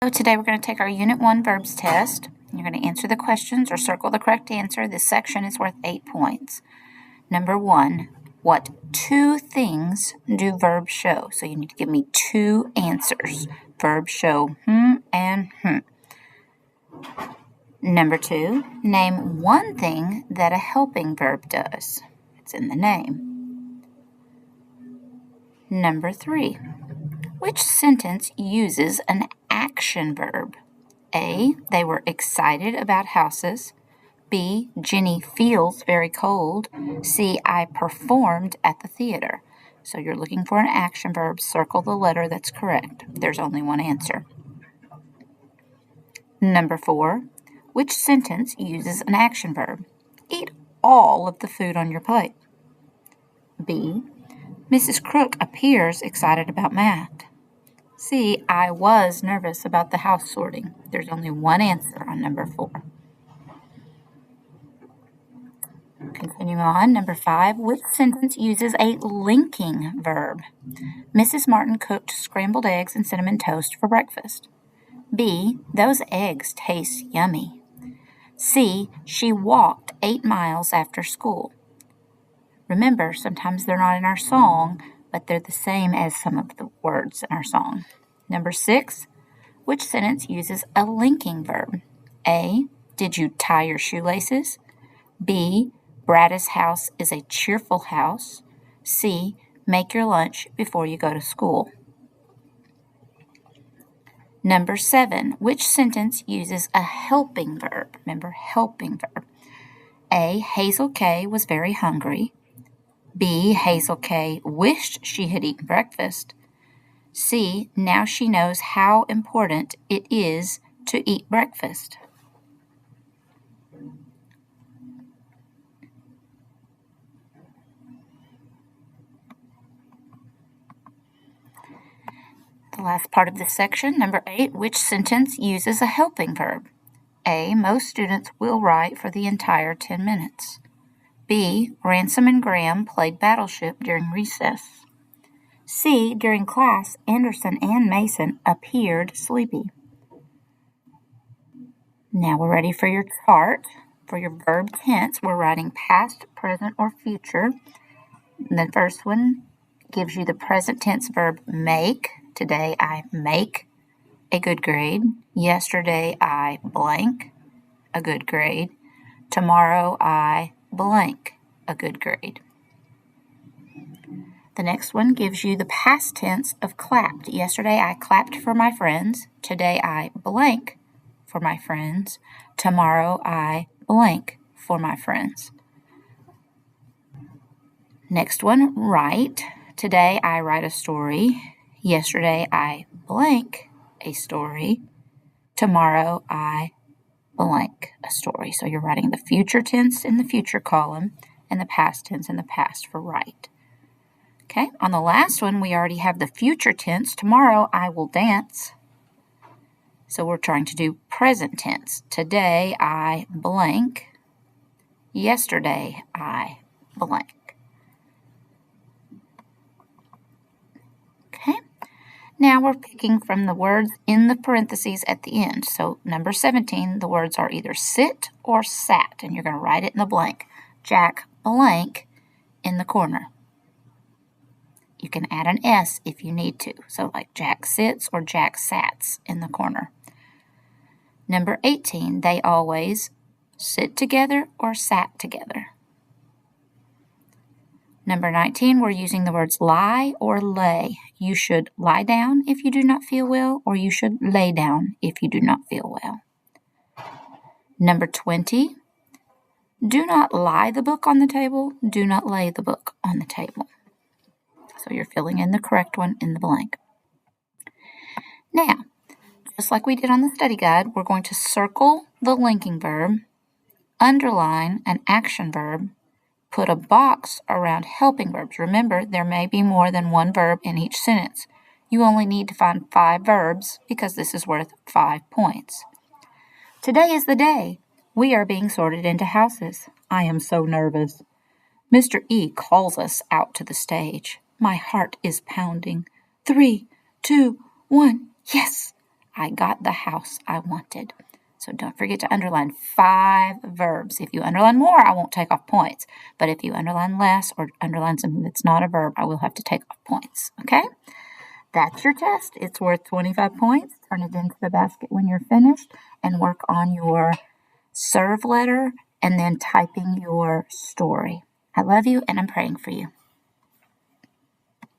So today we're going to take our Unit 1 Verbs Test. You're going to answer the questions or circle the correct answer. This section is worth 8 points. Number 1, what two things do verbs show? So you need to give me two answers. Verbs show and Number 2, name one thing that a helping verb does. It's in the name. Number 3, which sentence uses an action verb? A, they were excited about houses. B, Jenny feels very cold. C, I performed at the theater. So you're looking for an action verb. Circle the letter that's correct. There's only one answer. Number 4, which sentence uses an action verb? Eat all of the food on your plate. B, Mrs. Crook appears excited about math. C, I was nervous about the house sorting. There's only one answer on number 4. Continuing on, number 5, which sentence uses a linking verb? Mrs. Martin cooked scrambled eggs and cinnamon toast for breakfast. B, those eggs taste yummy. C, she walked 8 miles after school. Remember, sometimes they're not in our song, but they're the same as some of the words in our song. Number 6, which sentence uses a linking verb? A, did you tie your shoelaces? B, Bradda's house is a cheerful house. C, make your lunch before you go to school. Number 7, which sentence uses a helping verb? Remember, helping verb. A, Hazel K was very hungry. B, Hazel K wished she had eaten breakfast. C, now she knows how important it is to eat breakfast. The last part of this section, number 8, which sentence uses a helping verb? A, most students will write for the entire 10 minutes. B, Ransom and Graham played Battleship during recess. C, during class, Anderson and Mason appeared sleepy. Now we're ready for your chart. For your verb tense, we're writing past, present, or future. The first one gives you the present tense verb make. Today I make a good grade. Yesterday I blank a good grade. Tomorrow I blank a good grade. The next one gives you the past tense of clapped. Yesterday I clapped for my friends. Today I blank for my friends. Tomorrow I blank for my friends. Next one, write. Today I write a story. Yesterday I blank a story. Tomorrow I blank a story. So you're writing the future tense in the future column and the past tense in the past for write. Okay, on the last one, we already have the future tense. Tomorrow I will dance. So we're trying to do present tense. Today I blank. Yesterday I blank. Okay, now we're picking from the words in the parentheses at the end. So number 17, the words are either sit or sat, and you're going to write it in the blank. Jack blank in the corner. You can add an S if you need to. So like Jack sits or Jack sats in the corner. Number 18, they always sit together or sat together. Number 19, we're using the words lie or lay. You should lie down if you do not feel well, or you should lay down if you do not feel well. Number 20, do not lie the book on the table, do not lay the book on the table. So you're filling in the correct one in the blank. Now, just like we did on the study guide, we're going to circle the linking verb, underline an action verb, put a box around helping verbs. Remember, there may be more than one verb in each sentence. You only need to find 5 verbs because this is worth 5 points. Today is the day. We are being sorted into houses. I am so nervous. Mr. E calls us out to the stage. My heart is pounding. 3, 2, 1. Yes, I got the house I wanted. So don't forget to underline 5 verbs. If you underline more, I won't take off points. But if you underline less or underline something that's not a verb, I will have to take off points. Okay? That's your test. It's worth 25 points. Turn it into the basket when you're finished and work on your serve letter and then typing your story. I love you and I'm praying for you.